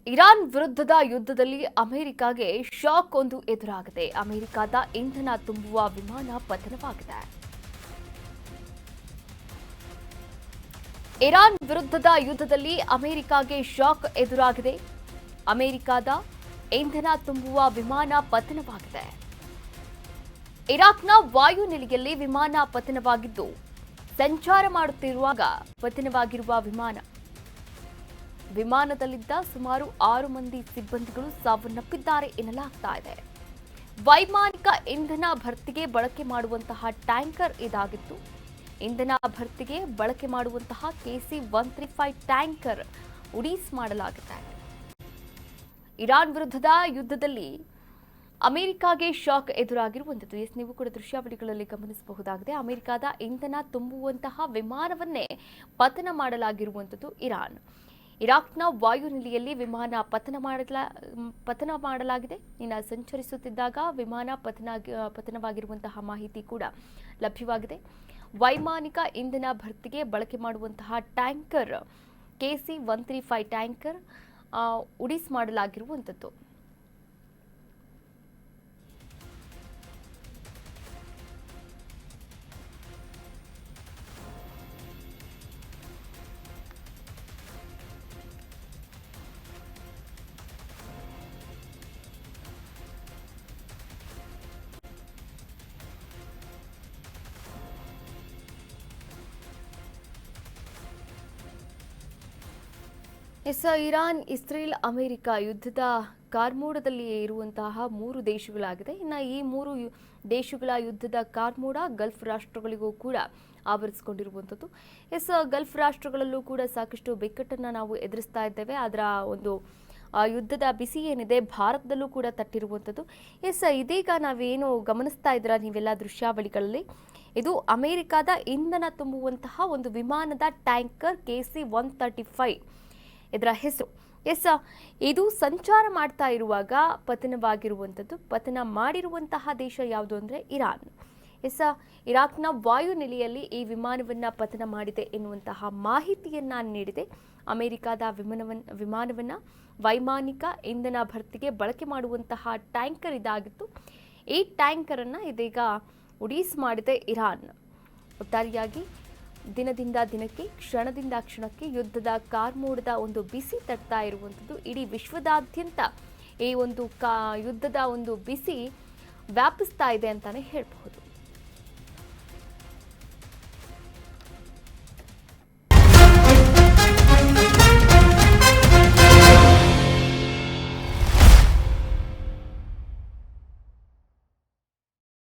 Iran ವಿರುದ್ಧದ ಯುದ್ಧದಲ್ಲಿ ಅಮೆರಿಕಾಗೆ shock ಒಂದು ಎದುರಾಗಿದೆ. ಅಮೆರಿಕದ ಇಂಧನ ತುಂಬುವ ವಿಮಾನ ಪತನವಾಗಿದೆ. ಇರಾನ್ ವಿರುದ್ಧದ ಯುದ್ಧದಲ್ಲಿ ಅಮೆರಿಕಾಗೆ ಶಾಕ್ ಎದುರಾಗಿದೆ. ಅಮೆರಿಕದ ಇಂಧನ ತುಂಬುವ ವಿಮಾನ ಪತನವಾಗಿದೆ. ಇರಾಕ್ನ ವಾಯುನೆಲೆಯಲ್ಲಿ ವಿಮಾನ ಪತನವಾಗಿದ್ದು, ಸಂಚಾರ ಮಾಡುತ್ತಿರುವಾಗ ಪತನವಾಗಿರುವ ವಿಮಾನದಲ್ಲಿದ್ದ ಸುಮಾರು 6 ಮಂದಿ ಸಿಬ್ಬಂದಿಗಳು ಸಾವನ್ನಪ್ಪಿದ್ದಾರೆ ಎನ್ನಲಾಗ್ತಾ ಇದೆ. ವೈಮಾನಿಕ ಇಂಧನ ಭರ್ತಿಗೆ ಬಳಕೆ ಮಾಡುವಂತಹ ಟ್ಯಾಂಕರ್ ಇದಾಗಿತ್ತು. ಇಂಧನ ಭರ್ತಿಗೆ ಬಳಕೆ ಮಾಡುವಂತಹ KC-135 ಟ್ಯಾಂಕರ್ ಉಡೀಸ್ ಮಾಡಲಾಗಿದೆ. ಇರಾನ್ ವಿರುದ್ಧದ ಯುದ್ಧದಲ್ಲಿ ಅಮೆರಿಕಾಗೆ ಶಾಕ್ ಎದುರಾಗಿರುವಂಥದ್ದು. ನೀವು ಕೂಡ ದೃಶ್ಯಾವಳಿಗಳಲ್ಲಿ ಗಮನಿಸಬಹುದಾಗಿದೆ. ಅಮೆರಿಕದ ಇಂಧನ ತುಂಬುವಂತಹ ವಿಮಾನವನ್ನೇ ಪತನ ಮಾಡಲಾಗಿರುವಂಥದ್ದು ಇರಾಕ್ನ ವಾಯುನೆಲೆಯಲ್ಲಿ ವಿಮಾನ ಪತನ ಮಾಡಲಾಗಿದೆ. ಇನ್ನು ಸಂಚರಿಸುತ್ತಿದ್ದಾಗ ವಿಮಾನ ಪತನವಾಗಿರುವಂತಹ ಮಾಹಿತಿ ಕೂಡ ಲಭ್ಯವಾಗಿದೆ. ವೈಮಾನಿಕ ಇಂಧನ ಭರ್ತಿಗೆ ಬಳಕೆ ಮಾಡುವಂತಹ ಟ್ಯಾಂಕರ್ KC-135 ಟ್ಯಾಂಕರ್ ಉಡೀಸ್ ಮಾಡಲಾಗಿರುವಂಥದ್ದು. ಇರಾನ್, ಇಸ್ರೇಲ್, ಅಮೆರಿಕ ಯುದ್ಧದ ಕಾರ್ಮೋಡದಲ್ಲಿ ಇರುವಂತಹ 3 ದೇಶಗಳಾಗಿದೆ. ಇನ್ನು ಈ 3 ದೇಶಗಳ ಯುದ್ಧದ ಕಾರ್ಮೋಡ ಗಲ್ಫ್ ರಾಷ್ಟ್ರಗಳಿಗೂ ಕೂಡ ಆವರಿಸಿಕೊಂಡಿರುವಂಥದ್ದು. ಗಲ್ಫ್ ರಾಷ್ಟ್ರಗಳಲ್ಲೂ ಕೂಡ ಸಾಕಷ್ಟು ಬಿಕ್ಕಟ್ಟನ್ನು ನಾವು ಎದುರಿಸ್ತಾ ಇದ್ದೇವೆ. ಅದರ ಒಂದು ಯುದ್ಧದ ಬಿಸಿ ಏನಿದೆ ಭಾರತದಲ್ಲೂ ಕೂಡ ತಟ್ಟಿರುವಂಥದ್ದು. ಇದೀಗ ನಾವೇನು ಗಮನಿಸ್ತಾ ಇದ್ದೀರಾ ನೀವೆಲ್ಲ ದೃಶ್ಯಾವಳಿಗಳಲ್ಲಿ, ಇದು ಅಮೆರಿಕದ ಇಂಧನ ತುಂಬುವಂತಹ ಒಂದು ವಿಮಾನದ ಟ್ಯಾಂಕರ್ KC-135 ಇದರ ಹೆಸರು. ಇದು ಸಂಚಾರ ಮಾಡ್ತಾ ಇರುವಾಗ ಪತನವಾಗಿರುವಂಥದ್ದು. ಪತನ ಮಾಡಿರುವಂತಹ ದೇಶ ಯಾವುದು ಅಂದರೆ ಇರಾನ್. ಇರಾಕ್ನ ವಾಯುನೆಲೆಯಲ್ಲಿ ಈ ವಿಮಾನವನ್ನ ಪತನ ಮಾಡಿದೆ ಎನ್ನುವಂತಹ ಮಾಹಿತಿಯನ್ನ ನೀಡಿದೆ. ಅಮೆರಿಕದ ವಿಮಾನವನ್ನ ವೈಮಾನಿಕ ಇಂಧನ ಭರ್ತಿಗೆ ಬಳಕೆ ಮಾಡುವಂತಹ ಟ್ಯಾಂಕರ್ ಇದಾಗಿತ್ತು. ಈ ಟ್ಯಾಂಕರ್ ಅನ್ನ ಇದೀಗ ಉಡೀಸ್ ಮಾಡಿದೆ ಇರಾನ್. ಒಟ್ಟಾರೆಯಾಗಿ ದಿನದಿಂದ ದಿನಕ್ಕೆ, ಕ್ಷಣದಿಂದ ಕ್ಷಣಕ್ಕೆ ಯುದ್ಧದ ಕಾರ್ಮೋಡದ ಒಂದು ಬಿಸಿ ತಟ್ತಾ ಇರುವಂಥದ್ದು. ಇಡೀ ವಿಶ್ವದಾದ್ಯಂತ ಈ ಒಂದು ಯುದ್ಧದ ಒಂದು ಬಿಸಿ ವ್ಯಾಪಿಸ್ತಾ ಇದೆ ಅಂತಾನೆ ಹೇಳಬಹುದು.